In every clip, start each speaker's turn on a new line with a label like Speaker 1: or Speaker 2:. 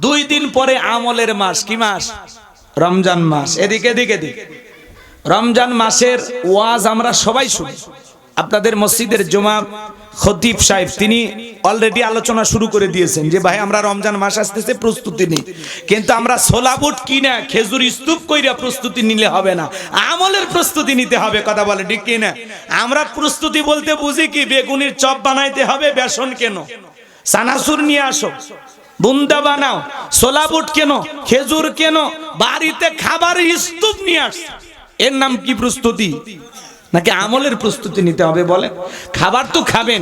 Speaker 1: 2 দিন পরে আমলের মাস, কি মাস? রমজান মাস। এদিকে রমজান মাসের ওয়াজ আমরা সবাই শুনি। আপনাদের মসজিদের জুমা খতিব সাহেব তিনি অলরেডি আলোচনা শুরু করে দিয়েছেন যে ভাই আমরা রমজান মাস আসতেছে, প্রস্তুতি নিই। কিন্তু আমরা ছোলা বুট কিনা খেজুর স্তূপ কইরা প্রস্তুতি নিলে হবে না, আমলের প্রস্তুতি নিতে হবে। কথা বলে ঠিক কিনা? আমরা প্রস্তুতি বলতে বুঝি কি, বেগুনের চপ বানাইতে হবে, বেসন কেন, চানাচুর নিয়ে আসো, বুন্দা বানাও, ছোলা বুট কেন, খেজুর কেন, বাড়িতে খাবার স্তূপ নিয়ে আস। এর নাম কি প্রস্তুতি? নাকি আমলের প্রস্তুতি নিতে হবে? বলেন। খাবার তো খাবেন,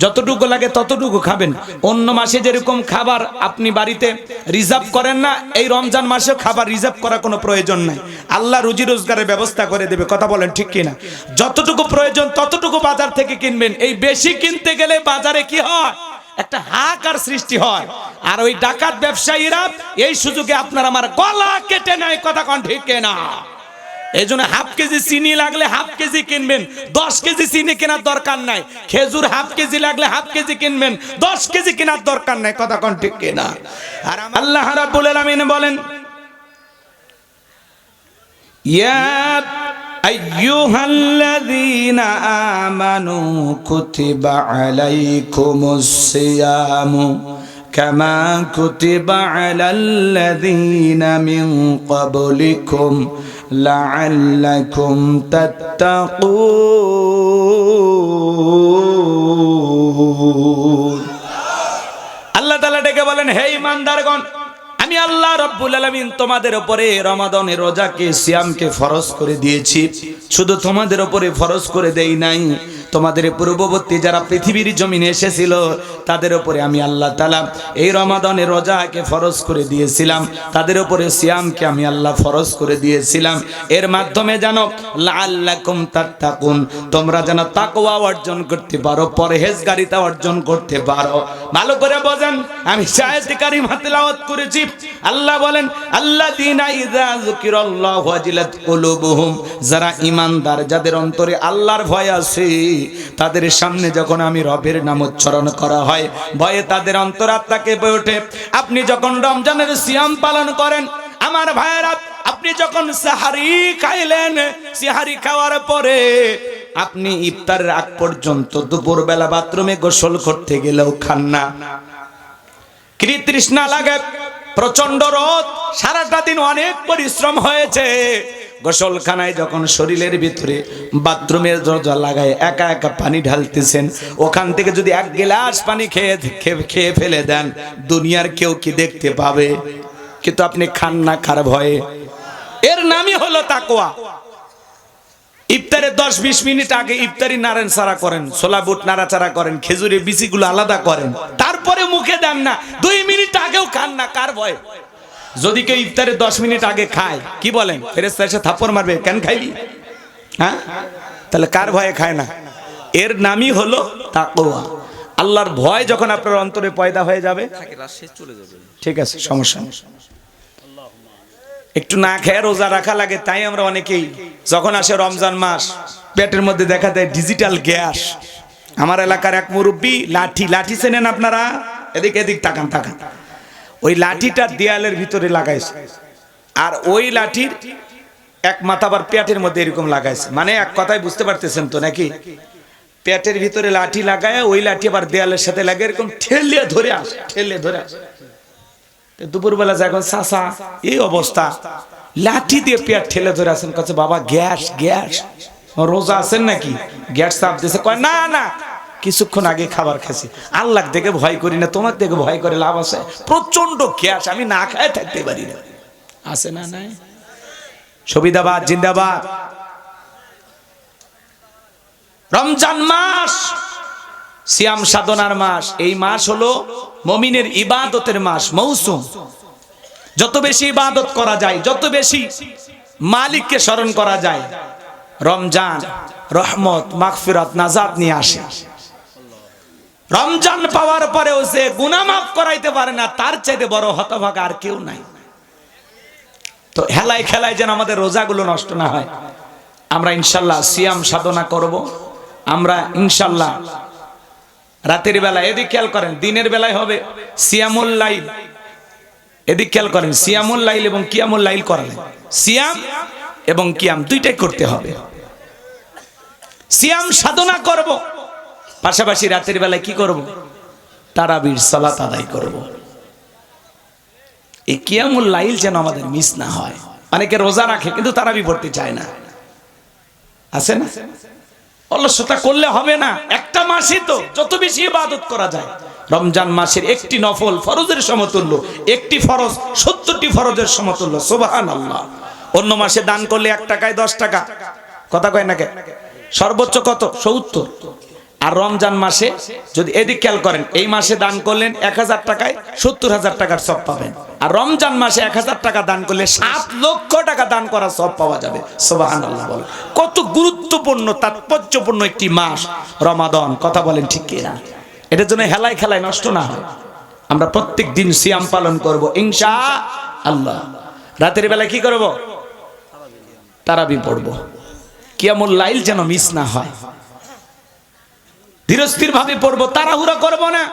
Speaker 1: যতটুকু লাগে ততটুকু খাবেন। অন্য মাসে যেরকম খাবার আপনি বাড়িতে রিজার্ভ করেন না, এই রমজান মাসেও খাবার রিজার্ভ করার কোনো প্রয়োজন নাই। আল্লাহ রুজি রোজগারের ব্যবস্থা করে দেবে। কথা বলেন ঠিক কিনা? যতটুকু প্রয়োজন ততটুকু বাজার থেকে কিনবেন। এই বেশি কিনতে গেলে বাজারে কি হয়, একটা হাহাকার সৃষ্টি হয়। আর ওই ডাকাত ব্যবসায়ীরা এই সুযোগে আপনার আমার গলা কেটে নেয়। কথা কোন ঠিক কিনা? এই জন্য হাফ কেজি চিনি লাগলে হাফ কেজি কিনবেন, 10 কেজি চিনি কেনার দরকার নাই। খেজুর হাফ কেজি লাগলে হাফ কেজি কিনবেন, 10 কেজি কেনার দরকার নাই। কথা কোন ঠিক কিনা? আর আল্লাহ রাব্বুল আলামিন বলেন, ইয়া আইয়ুহাল্লাযীনা আমানু কুতিবা আলাইকুমুস সিয়ামু কামা কুতিবা আলাল্লাযীনা মিন ক্বাবলিকুম লাআল্লাকুম তাত্তাকুন। আল্লাহ তাআলা ডেকে বলেন, হে ঈমানদারগণ, আমি আল্লাহ রাব্বুল আলামিন তোমাদের উপরে রমাদানের রোজাকে, সিয়ামকে ফরজ করে দিয়েছি। শুধু তোমাদের উপরে ফরজ করে দেই নাই, তোমাদের পূর্ববর্তী যারা পৃথিবীর জমিনে এসেছিল তাদের উপরে আমি আল্লাহ তাআলা এই রমাদানের রোজাকে ফরজ করে দিয়েছিলাম, তাদের উপরে সিয়ামকে আমি আল্লাহ ফরজ করে দিয়েছিলাম। এর মাধ্যমে যেন লাআল্লাকুম তাত্তাকুন, তোমরা যেন তাকওয়া অর্জন করতে পারো, পরহেজগারিতা অর্জন করতে পারো। ভালো করে বোঝেন, আমি আয়াতে কারিমা তেলাওয়াত করেছি। আল্লাহ বলেন, আল্লাযীনা ইযা যুকিরাল্লাহু ওয়াজিলাত কুলুবুহুম, যারা ঈমানদার, যাদের অন্তরে আল্লাহর ভয় আছে, তাদের সামনে যখন আমি রবের নাম উচ্চারণ করা হয়, ভয়ে তাদের অন্তরাত্মা কেঁপে ওঠে। আপনি যখন রমজানের সিয়াম পালন করেন আমার ভাইয়েরা, আপনি যখন সাহারি খাইলেন, সাহারি খাওয়ার পরে আপনি ইফতারের আগ পর্যন্ত দুপুরবেলা বাথরুমে গোসল করতে গেলেও খান না। কি তৃষ্ণা লাগে, প্রচন্ড রোদ, সারাটা দিন অনেক পরিশ্রম হয়েছে। গোসলখানায় যখন শরীরের ভিতরে বাথরুমের দরজা লাগায় একা একা পানি ঢালতেছেন, ওখান থেকে যদি 1 গ্লাস পানি খেয়ে ফেলে দেন, দুনিয়ার কেউ কি দেখতে পাবে? কিন্তু আপনি খান না, কার ভয়ে? এর নামই হলো তাকওয়া। ইফতারের 10-20 মিনিট আগে ইফতারি নাড়াচাড়া করেন, ছোলা বুট নাড়াচাড়া করেন, খেজুরের বিচিগুলো আলাদা করেন, তারপরে মুখে দেন না। 2 মিনিট আগেও খান না, কার ভয়? যদি কেউ ইফতারের 10 মিনিট আগে খায়, কি বলেন? ফেরেশতা এসে থাপ্পড় মারবে, কেন খাইলি? হ্যাঁ, তাহলে কার ভয়ে খায় না? এর নামই হলো তাকওয়া। আল্লাহর ভয় যখন আপনার অন্তরে পয়দা হয়ে যাবে, ঠিক আছে, সমস্যা নেই। একটু না খেয়ে রোজা রাখা লাগে, তাই আমরা অনেকেই যখন আসে রমজান মাস পেটের মধ্যে দেখা দেয় ডিজিটাল গ্যাস। আমার এলাকার এক মুরব্বী লাঠি চেনেন আপনারা? এদিক তাকান। ওই লাঠিটা দেয়ালের ভিতরে লাগাইছে, আর ওই লাঠির এক মাথা আবার পেটের মধ্যে এরকম লাগাইছে। মানে এক কথায় বুঝতে পারতেছেন তো নাকি? পেটের ভিতরে লাঠি লাগায়, ওই লাঠি আবার দেয়ালের সাথে লাগে, এরকম ঠেলে ধরে আসে। দুপুরবেলা যখন চাচা এই অবস্থা, লাঠি দিয়ে পেট ঠেলে ধরে আসেন, কাছে বাবা গ্যাস রোজা আছেন নাকি? গ্যাস চাপ দিয়েছে। কয় না, কিছুক্ষণ আগে খাবার খেয়েছি, আল্লাহ দেখে ভয় করি না, তোমার দেখে ভয় করে লাভ আছে? প্রচন্ড গ্যাস, আমি না খায় থাকতে পারি না। আছে না? নাই? সুবিধাবাদ জিন্দাবাদ। রমজান মাস সিয়াম সাধনার মাস। এই মাস হলো মুমিনের ইবাদতের মাস, মৌসুম। যত বেশি ইবাদত করা যায়, যত বেশি মালিককে স্মরণ করা যায়, রমজান রহমত, মাগফিরাত, নাজাত নিয়ে আসে। রমজান পাওয়ার পরেও সে গুনাহ মাফ করাইতে পারে না, তার চাইতে বড় হতভাগা আর কেউ নাই। তো হেলায় খেলায় যেন আমাদের রোজাগুলো নষ্ট না হয়, আমরা ইনশাল্লাহ সিয়াম সাধনা করব। আমরা ইনশাল্লাহ রাতের বেলা, এদিকে খেয়াল করেন, দিনের বেলায় হবে সিয়ামুল লাইল, এদিক খেয়াল করেন, সিয়ামুল লাইল এবং কিয়ামুল লাইল করালেন। সিয়াম এবং কিয়াম দুইটাই করতে হবে। সিয়াম সাধনা করব, পাশাপাশি রাতের বেলায় কি করব? তারাবির সালাত আদায় করব। এই কিয়ামুল লাইল যেন আমাদের মিস না হয়। অনেকে রোজা রাখে কিন্তু তারাবি পড়তে চায় না, আছে না? অলসতা করলে হবে না। একটা মাসই তো, যত বেশি ইবাদত করা যায়। রমজান মাসের একটি নফল ফরজের সমতুল্য, একটি ফরজ 70টি ফরজের সমতুল্য। সুবহানাল্লাহ। অন্য মাসে দান করলে 1 টাকায় 10 টাকা, কথা কয় না কে? সর্বোচ্চ কত? 70। আর রমজান মাসে যদি এদিক খেয়াল করেন, এই মাসে দান করলেন 1000 টাকায় 70,000 টাকার সব পাবেন। আর রমজান মাসে 1000 টাকা দান করলে 7 লক্ষ টাকা দান করার সব পাওয়া যাবে। সুবহানাল্লাহ। বলেন কত গুরুত্বপূর্ণ তাৎপর্যপূর্ণ একটি মাস রমাদান, কথা বলেন ঠিক কিনা? এটার জন্য হেলায় খেলায় নষ্ট না হয়। আমরা প্রত্যেক দিন সিয়াম পালন করব ইনশাআল্লাহ। রাতের বেলা কি করব? তারাবি পড়ব। কিয়ামুল লাইল যেন মিস না হয়। ধীরস্থির ভাবে পড়বো, তাড়াহুড়া করব না।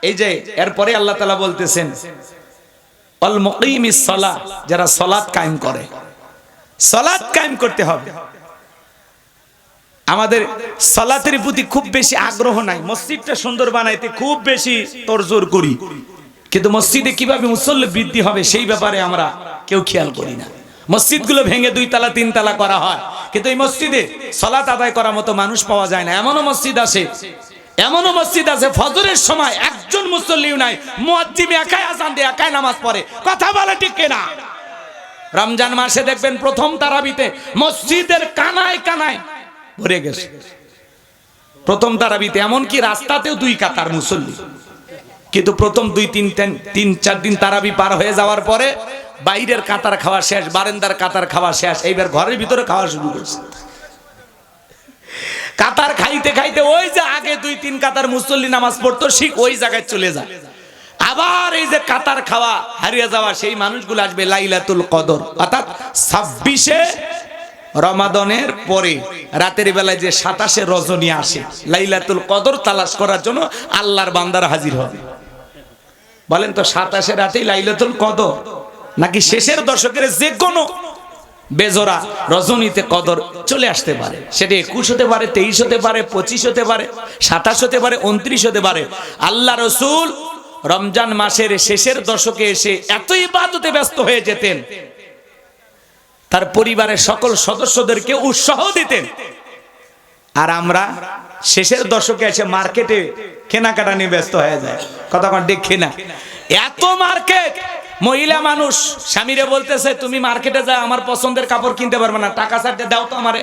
Speaker 1: এই যে এরপরে আল্লাহ তাআলা বলতেছেন আল মুকিমিস সালাহ, যারা সালাত কায়েম করে। সালাত কায়েম করতে হবে। আমাদের সালাতের প্রতি খুব বেশি আগ্রহ নাই। মসজিদটা সুন্দর বানাইতে খুব বেশি তোড়জোড় করি, কিন্তু মসজিদে কিভাবে মুসল্লি বৃদ্ধি হবে সেই ব্যাপারে আমরা কেউ খেয়াল করি না। মসজিদগুলো ভেঙে 2 তলা 3 তলা করা হয়, কিন্তু এই মসজিদে সালাত আদায় করার মতো মানুষ পাওয়া যায় না। এমনও মসজিদ আছে ফজরের সময় একজন মুসল্লিও নাই, মুয়াজ্জিম একাই আযান দিয়ে একাই নামাজ পড়ে। কথা বলে ঠিক কিনা? রমজান মাসে দেখবেন প্রথম তারাবিতে মসজিদের কানায় কানায় ভরে গেছে। প্রথম তারাবিতে এমনকি রাস্তাতেও 2 কাতার মুসল্লি, কিন্তু প্রথম 2-3-4 দিন তারাবি পার হয়ে যাওয়ার পরে বাইরের কাতার খাওয়া শেষ, বারান্দার কাতার খাওয়া শেষ, এইবার ঘরের ভিতরে খাওয়া শুরু করছে। কাতার খাইতে খাইতে ওই যে আগে 2-3 কাতার মুসল্লি নামাজ পড়তো, ঠিক ওই জায়গায় চলে যায়। আবার এই যে কাতার খাওয়া হারিয়ে যাওয়া সেই মানুষগুলো আসবে লাইলাতুল কদর, অর্থাৎ 26শে রমাদানের পরে রাতের বেলায় যে 27শে রজনী আসে, লাইলাতুল কদর তালাশ করার জন্য আল্লাহর বান্দারা হাজির হবে। বলেন তো 27শে রাতেই লাইলাতুল কদর, নাকি শেষের দশকের যে কোনো বেজোড়া রজনীতে কদর চলে আসতে পারে? সেটা 21 হতে পারে, 23 হতে পারে, 25 হতে পারে, 27 হতে পারে, 29 হতে পারে। আল্লাহ রসুল রমজান মাসের শেষের দশকে এসে এত ইবাদতে ব্যস্ত হয়ে যেতেন, তার পরিবারের সকল সদস্যদেরকে উৎসাহ দিতেন। আর আমরা শেষের দশকে এসে মার্কেটে কেনাকাটা নিয়ে ব্যস্ত হয়ে যায়। কথা কন ঠিক কিনা? এত মার্কেট, মহিলা মানুষ স্বামীরে বলতেছে তুমি মার্কেটে যা, আমার পছন্দের কাপড় কিনতে পারবে না, টাকা ছাড়তে দাও তো আমারে।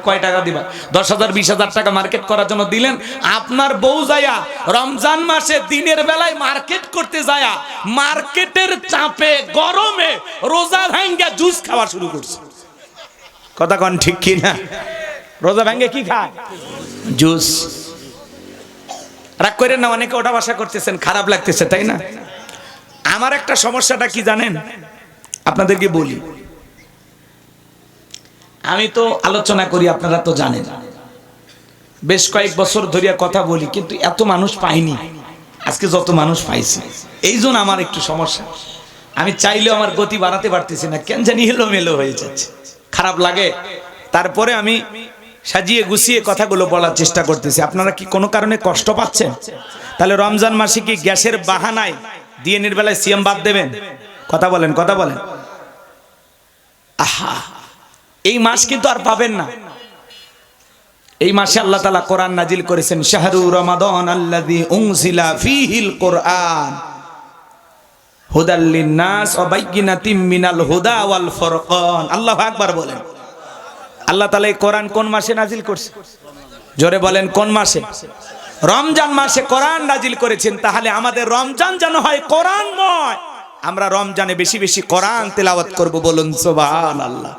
Speaker 1: কয় টাকা দিবা? 10,000 20,000 টাকা মার্কেট করার জন্য দিলেন। আপনার বউ যায়া রমজান মাসে দিনের বেলায় মার্কেট করতে যায়া মার্কেটের চাপে গরমে রোজা ভাঙ্গা জুস খাওয়া শুরু করছে। কথা কন ঠিক কি না? রোজা ভাঙ্গে কি খায়? জুস। রাগ করেন না, অনেকে ওটা বাসা করতেছেন, খারাপ লাগতেছে তাই না? আমার একটা সমস্যাটা কি জানেন? আপনাদেরকে বলি, আমি তো আলোচনা করি, আপনারা তো জানেন, বেশ কয়েক বছর ধরে কথা বলি, কিন্তু এত মানুষ পাইনি আজকে যত মানুষ পাইছি। এই জন্য আমার একটু সমস্যা। আমি চাইলেও আমার গতি বাড়াতে পারতেছি না, কেন জানি এলোমেলো হয়ে যাচ্ছে, খারাপ লাগে। তারপরে আমি সাজিয়ে গুছিয়ে কথাগুলো বলার চেষ্টা করতেছি। আপনারা কি কোনো কারণে কষ্ট পাচ্ছেন? তাহলে রমজান মাসে কি গ্যাসের বাহানায় দিনের বেলায় সিয়াম বাদ দেবেন? কথা বলেন, কথা বলেন। আহা, এই মাস কিন্তু আর পাবেন না। এই মাসে আল্লাহ তাআলা কোরআন নাজিল করেছেন, শাহরু রমাদান আল্লাযী উনজিলা ফীহিল কোরআন হুদাল লিন-নাস ওয়া বাইয়িনাতিম মিনাল হুদা ওয়াল ফুরকান। আল্লাহু আকবার বলেন। আল্লাহ তাআলা এই কোরআন কোন মাসে নাজিল করছে? জোরে বলেন, কোন মাসে? রমজান মাসে কোরআন নাজিল করেছেন। তাহলে আমাদের রমজান যেন হয় কোরআনময়। আমরা রমজানে বেশি বেশি কোরআন তেলাওয়াত করব, বলুন সুবহানাল্লাহ।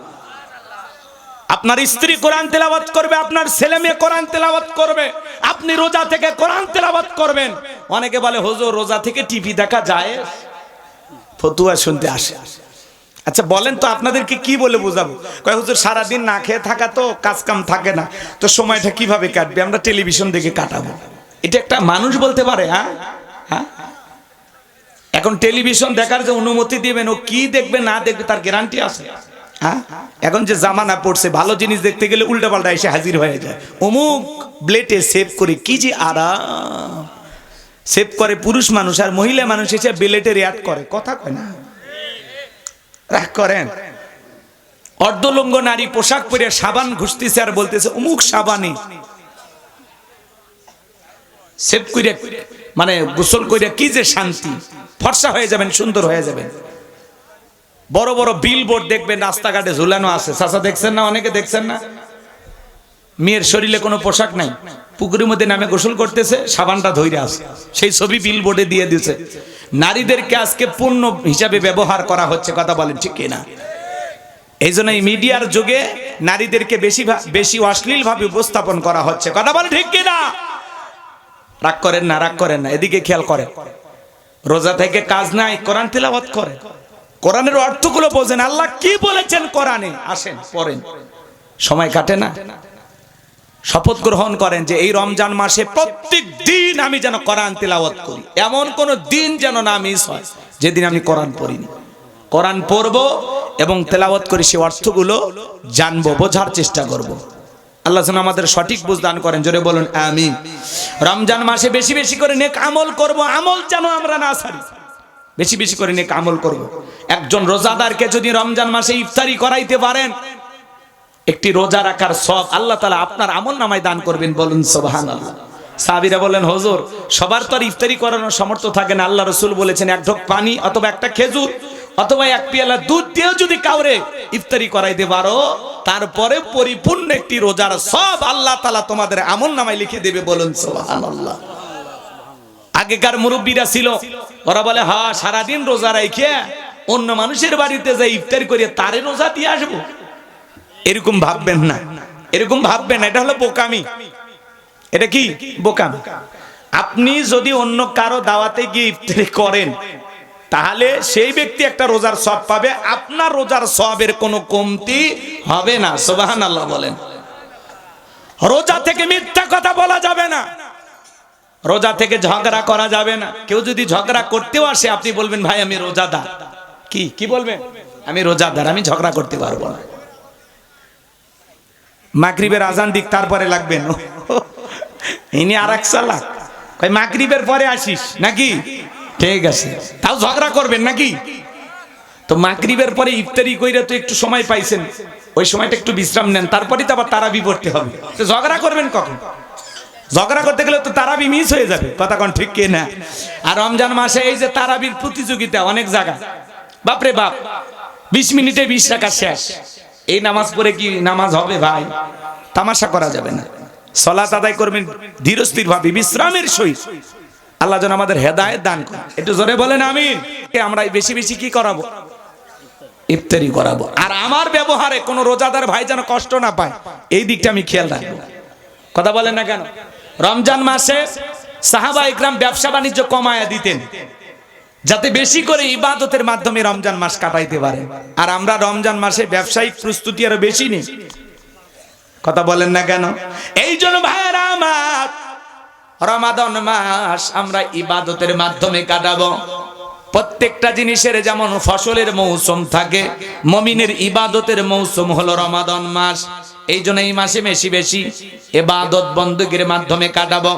Speaker 1: আপনার স্ত্রী কোরআন তেলাওয়াত করবে, আপনার ছেলে মেয়ে কোরআন তেলাওয়াত করবে, আপনি রোজা থেকে কোরআন তেলাওয়াত করবেন। অনেকে বলে হুজুর রোজা থেকে টিভি দেখা যায়? ফতুয়া শুনতে আসে। আচ্ছা বলেন তো আপনাদেরকে কি বলে বোঝাবো? কয় হুজুর সারাদিন না খেয়ে থাকা তো, কাজ কাম থাকে না, তো সময়টা কিভাবে কাটবে? আমরা টেলিভিশন দেখে কাটাবো। এটা একটা মানুষ বলতে পারে? হ্যাঁ, এখন টেলিভিশন দেখার যে অনুমতি দিবেন, ও কি দেখবে না দেখবে তার গ্যারান্টি আছে? হ্যাঁ, এখন যে জামানা পড়ছে, ভালো জিনিস দেখতে গেলে উল্টাপাল্টা এসে হাজির হয়ে যায়। অমুক ব্লেটে সেভ করে, কি যে আরাম সেভ করে পুরুষ মানুষ, আর মহিলা মানুষ এসে ব্লেটে রিয়াক্ট করে, কথা কয় না, রাগ করেন। অর্ধলঙ্গ নারী পোশাক পরে সাবান ঘুষতেছে আর বলতেছে অমুক সাবানে সেভ করে, মানে গোসল করে কি যে শান্তি, ফর্সা হয়ে যাবেন, সুন্দর হয়ে যাবেন। বড় বড় বিলবোর্ড দেখবেন রাস্তাঘাটে ঝুলানো আছে, চাচা দেখছেন না? অনেকে দেখছেন না? মেয়ের শরীরে কোনো পোশাক নাই, পুকুরের মধ্যে নামে গোসল করতেছে, সাবানটা ধইরে আছে, সেই ছবি বিলবোর্ডে দিয়ে দিয়েছে। নারীদেরকে আজকে পণ্য হিসাবে ব্যবহার করা হচ্ছে, কথা বলেন ঠিক কিনা? এই জন্য এই মিডিয়ার যুগে নারীদেরকে বেশি অশ্লীল ভাবে উপস্থাপন করা হচ্ছে, কথা বলেন ঠিক কিনা? রাগ করেন না, রাগ করেন না, এদিকে খেয়াল করেন। রোজা থেকে কাজ নাই, কোরআন তিলাওয়াত করেন, কোরআনের অর্থগুলো বোঝেন, আল্লাহ কি বলেছেন কোরআনে, আসেন পড়েন, সময় কাটে না। শপথ গ্রহণ করেন যে এই রমজান মাসে প্রত্যেক দিন আমি যেন কোরআন তিলাওয়াত করি, এমন কোন দিন যেন না মিস হয় যেদিন আমি কোরআন পড়িনি। কোরআন পড়বো এবং তেলাওয়াত করে সে অর্থগুলো জানবো, বোঝার চেষ্টা করব। আল্লাহ যেন আমাদের সঠিক বুঝ দান করেন, জোরে বলুন আমিন। রমজান মাসে বেশি বেশি করে নেক আমল করব, আমল যেন আমরা না ছাড়ি, বেশি বেশি করে নেক আমল করব। একজন রোজাদারকে যদি রমজান মাসে ইফতারি করাইতে পারেন, একটি রোজা রাখার সওয়াব আল্লাহ তাআলা আপনার আমলনামায় দান করবেন, বলুন সুবহানাল্লাহ। সাহাবীরা বলেন হুজুর সবার তো আর ইফতারি করানোর সামর্থ্য থাকে না, আল্লাহ রাসূল বলেছেন এক ঢোক পানি অথবা একটা খেজুর অথবা এক পেয়ালা দুধ দিয়ে যদি কাউরে ইফতারি করাইতে পারো, তারপরে পরিপূর্ণ একটি রোজার সওয়াব আল্লাহ তাআলা তোমাদের আমলনামায় লিখে দেবে, বলুন সুবহানাল্লাহ। আগেকার মুরব্বীরা ছিল, ওরা বলে হ্যাঁ সারাদিন রোজা রাখে অন্য মানুষের বাড়িতে যাই ইফতারি করে তারে রোজা দিয়ে আসবো। এরকম ভাববেন না, এরকম ভাববেন না, এটা হলো বোকামি। এটা কি বোকামি? আপনি যদি অন্য কারো দাওয়াতে গিয়ে ইফতারি করেন, তাহলে সেই ব্যক্তি একটা রোজার সওয়াব পাবে, আপনার রোজার সওয়াবের কোনো কমতি হবে না, সুবহানাল্লাহ বলেন। রোজা থেকে মিথ্যা কথা বলা যাবে না, রোজা থেকে ঝগড়া করা যাবে না। কেউ যদি ঝগড়া করতেও আসে, আপনি বলবেন ভাই আমি রোজাদার। কি বলবেন? আমি রোজাদার, আমি ঝগড়া করতে পারবো না। মাগরিবের আজান দিক তারপরে লাগবেন, ইনি আরেক চালাক, কই মাগরিবের পরে আসিস নাকি? ঠিক আছে, তাও ঝগড়া করবেন নাকি? তো মাগরিবের পরে ইফতারি কইরা তো একটু সময় পাইছেন, ওই সময়টা একটু বিশ্রাম নেন, তারপরে তো আবার তারাবি পড়তে হবে। তো ঝগড়া করবেন কখন? ঝগড়া করতে গেলে তো তারাবি মিস হয়ে যাবে, কথা কোন ঠিক কি না? আর রমজান মাসে এই যে তারাবির প্রতিযোগিতা অনেক জায়গা, বাপরে বাপ, 20 মিনিটে 20 টাকা শেষ। এই নামাজ পড়ে কি নামাজ হবে ভাই? তামাশা করা যাবে না। সালাত আদায় করবেন ধীরস্থির ভাবে, বিশ্রামের সহিত। আল্লাহ যেন আমাদের হেদায়েত দান করেন, একটু জোরে বলেন আমিন। আমরা বেশি বেশি কি করাবো? ইফতারি করাবো। আর আমার ব্যবহারে কোন রোজাদার ভাই যেন কষ্ট না পায়, এই দিকটা আমি খেয়াল রাখবো, কথা বলেন না কেন? রমজান মাসে সাহাবা ইকরাম ব্যবসা বাণিজ্য কমায়া দিতেন, যাতে বেশি করে ইবাদতের মাধ্যমে রমজান মাস কাটাইতে পারে। আর আমরা রমজান মাসে ব্যবসায়িক প্রস্তুতি আরো বেশি নেই, কথা বলেন না কেন? এই জন্য ভাইরা আমার, রমাদান মাস আমরা ইবাদতের মাধ্যমে কাটাবো। প্রত্যেকটা জিনিসের যেমন ফসলের মৌসুম থাকে, মুমিনের ইবাদতের মৌসুম হলো রমাদান মাস। এই জন্য এই মাসে বেশি বেশি ইবাদত বندگির মাধ্যমে কাটাবো।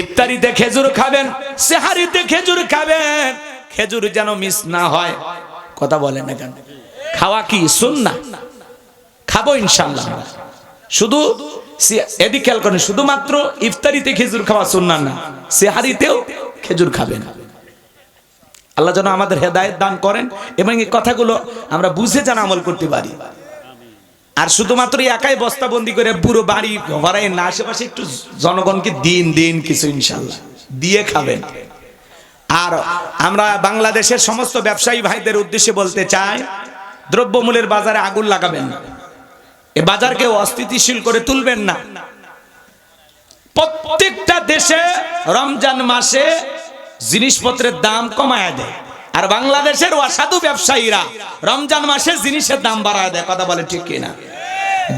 Speaker 1: ইফতারিতে খেজুর খাবেন, সেহারিতে খেজুর খাবেন, খেজুর যেন মিস না হয়, কথা বলেন না কেন? খাওয়া কি সুন্নাহ, খাবো ইনশাআল্লাহ। শুধু এদিকে খেয়াল করেন, শুধুমাত্র ইফতারিতে খেজুর খাওয়া সুন্নাহ না, সেহারিতেও খেজুর খাবেন। আল্লাহ যেন আমাদের হেদায়েত দান করেন এবং এই কথাগুলো আমরা বুঝে যেন আমল করতে পারি। আর শুধুমাত্র একাই বস্তাবন্দি করে পুরো বাড়ি ভরাই না, আশেপাশে একটু জনগণকে দিন কিছু ইনশাআল্লাহ দিয়ে খাবেন। আর আমরা বাংলাদেশের সমস্ত ব্যবসায়ী ভাইদের উদ্দেশ্যে বলতে চাই, দ্রব্যমূল্যের বাজারে আগুন লাগাবেন না, এই বাজারকে অস্থিতিশীল করে তুলবেন না। প্রত্যেকটা দেশে রমজান মাসে জিনিসপত্রের দাম কমায় দেয়, আর বাংলাদেশের অসাধু ব্যবসায়ীরা রমজান মাসে জিনিসের দাম বাড়ায় দেয়, কথা বলে ঠিক কিনা?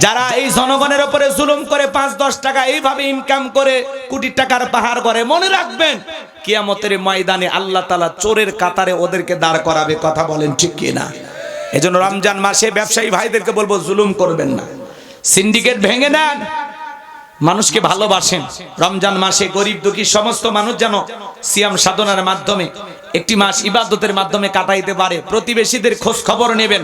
Speaker 1: যারা এই জনগণের উপরে জুলুম করে ৫-১০ টাকা এইভাবে ইনকাম করে কোটি টাকার পাহাড় করে, মনে রাখবেন কিয়ামতের ময়দানে আল্লাহ তাআলা চোরের কাতারে ওদেরকে দাঁড় করাবে। কথা বলেন ঠিক কি না? এজন্য রমজান মাসে ব্যবসায়ী ভাইদেরকে বলবো জুলুম করবেন না, সিন্ডিকেট ভেঙে দেন, মানুষকে ভালোবাসেন। রমজান মাসে গরিব দুঃখী সমস্ত মানুষ যেন সিয়াম সাধনার মাধ্যমে একটি মাস ইবাদতের মাধ্যমে কাটাইতে পারে। প্রতিবেশীদের খোঁজ খবর নেবেন,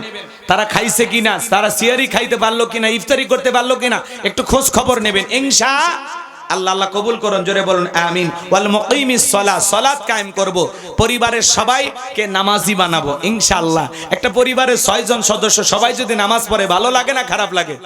Speaker 1: তারা খাইছে কিনা, তারা সিয়ারি খাইতে পারলো কিনা, ইফতারি করতে পারলো কিনা, একটু খোঁজ খবর নেবেন। ইনশাআল্লাহ আল্লাহ কবুল করুন, জোরে বলুন আমিন। ওয়াল মুকিমিস সালাত, সালাত কায়েম করব, পরিবারের সবাইকে নামাজি বানাবো ইনশাআল্লাহ। একটা পরিবারের 6 জন সদস্য সবাই যদি নামাজ পড়ে, ভালো লাগে না খারাপ লাগে?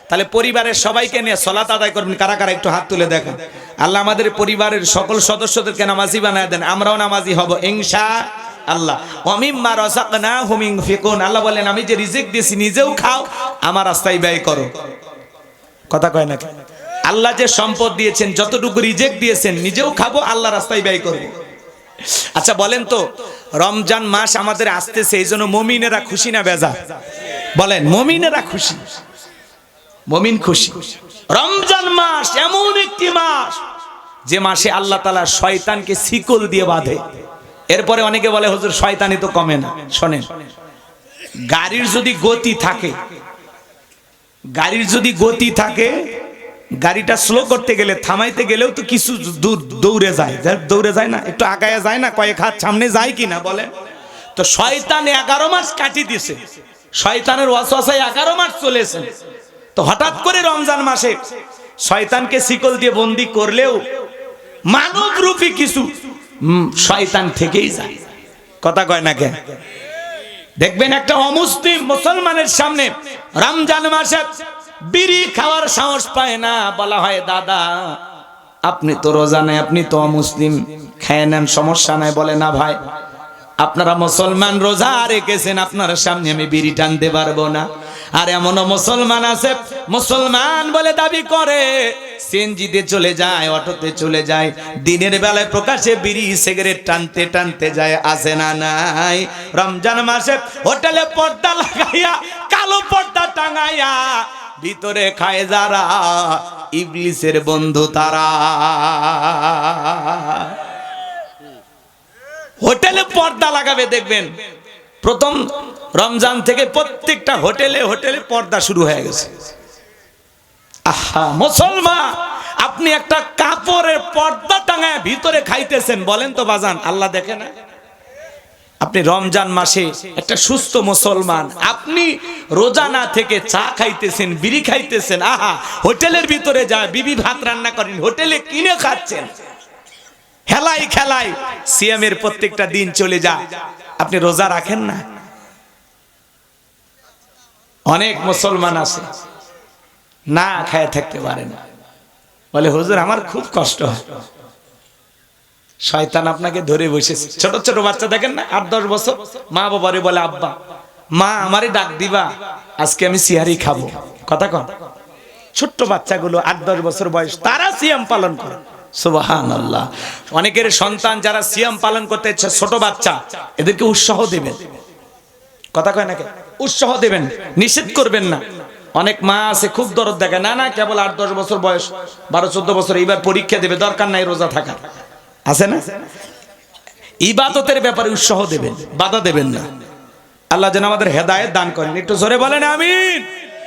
Speaker 1: তাহলে পরিবারের সবাইকে নিয়ে সালাত আদায় করবেন। কারা কারা একটু হাত তুলে দেখেন। আল্লাহ আমাদের পরিবারের সকল সদস্যদেরকে নামাজি বানায় দেন, আমরাও নামাজি হব ইনশাআল্লাহ। ওয়া মিম্মা রাযাকনাহুম ইনফিকুন, আল্লাহ বলেন আমি যে রিজিক দিয়েছি নিজেও খাও, আমার রাস্তায় ব্যয় করো। কথা কয় না? আল্লাহ যে সম্পদ দিয়েছেন, যতটুকু রিজিক দিয়েছেন নিজেও খাবো, আল্লাহ রাস্তায় ব্যয় করব। আচ্ছা বলেন তো, রমজান মাস আমাদের আসতেছে, এই জন্য মুমিনেরা খুশি না বেজার? বলেন, মুমিনেরা খুশি, মুমিন খুশি। রমজান মাস এমন একটি মাস যে মাসে আল্লাহ তাআলা শয়তানকে শিকল দিয়ে বাঁধে। এরপরে অনেকে বলে হুজুর শয়তানি তো কমে না। শোনেন, গাড়ির যদি গতি থাকে, গাড়ির যদি গতি থাকে, গাড়িটা স্লো করতে গেলে, থামাইতে গেলেও তো কিছু দূর দৌড়ে যায়, দৌড়ে যায় না, একটু আগায় যায় না, কয়েক হাত সামনে যায় কিনা বলেন? তো শয়তান 11 মাস কাটিয়ে দিয়েছে, শয়তানের ওয়াসওয়াসায় 11 মাস চলেছে। তো হঠাৎ করে রমজান মাসে শয়তানকে শিকল দিয়ে বন্দী করলেও মানবরূপী কিছু শয়তান থেকেই যায়। কথা কয় না কেন? দেখবেন একটা অমুসলিম মুসলমানের সামনে রমজান মাসে বিড়ি খাওয়ার সাহস পায় না। বলা হয় দাদা আপনি তো রোজা নাই, আপনি তো অমুসলিম, খেয়ে নেন, সমস্যা নাই। বলে না ভাই, আপনারা মুসলমান রোজা রেখেছেন, আপনার সামনে আমি বিড়ি টানতে পারবো না। আর এমনও মুসলমান আছে, মুসলমান বলে দাবি করে, সিএনজিতে চলে যায়, অটোতে চলে যায়, দিনের বেলায় প্রকাশে বিড়ি সিগারেট টানতে টানতে যায়। আছে না নাই? রমজান মাসে হোটেলে পর্দা লাগাইয়া, কালো পর্দা টাঙাইয়া ভিতরে খায় যারা, ইবলিসের বন্ধু তারা। হোটেলে পর্দা লাগাবে, দেখবেন প্রথম রমজান থেকে প্রত্যেকটা হোটেলে হোটেলে পর্দা শুরু হয়ে গেছে। আহা মুসলমান, আপনি একটা কাপড়ের পর্দা টাঙায় ভিতরে খাইতেছেন, বলেন তো বাজান আল্লাহ দেখে না? আপনি রমজান মাসে একটা সুস্থ মুসলমান, আপনি রোজা না থেকে চা খাইতেছেন, বিড়ি খাইতেছেন, আহা হোটেলের ভিতরে যায়, বিবি ভাত রান্না করেন, হোটেলে কিনে খাচ্ছেন, খেলাই খেলাই সিয়ামের প্রত্যেকটা দিন চলে যায়, আপনি রোজা রাখেন না। অনেক মুসলমান আছে না খায় থাকতে পারে না, বলে হুজুর আমার খুব কষ্ট হয়। শয়তান আপনাকে ধরে বসেছে। ছোট ছোট বাচ্চা দেখেন না, 8-10 বছর, মা বাবারে বলে আব্বা মা আমারে ডাক দিবা, আজকে আমি সিহারি খাবো। কথা কন, ছোট্ট বাচ্চাগুলো 8-10 বছর বয়স, তারা সিয়াম পালন করে। সুবহানাল্লাহ। অনেকের সন্তান যারা সিয়াম পালন করতে ইচ্ছা, ছোট বাচ্চা, এদেরকে উৎসাহ দেবেন। কথা কয় নাকি? উৎসাহ দেবেন, নিষেধ করবেন না। অনেক মা আছে খুব দরদ দেখায়, না না কেবল 8-10 বছর বয়স, 12-14 বছর, এইবার পরীক্ষা দেবে, দরকার নাই রোজা থাকা, আছে না? ইবাদতের ব্যাপারে উৎসাহ দেবেন, বাধা দেবেন না। আল্লাহ যেন আমাদের হেদায়েত দান করেন। একটু জোরে বলেন আমিন।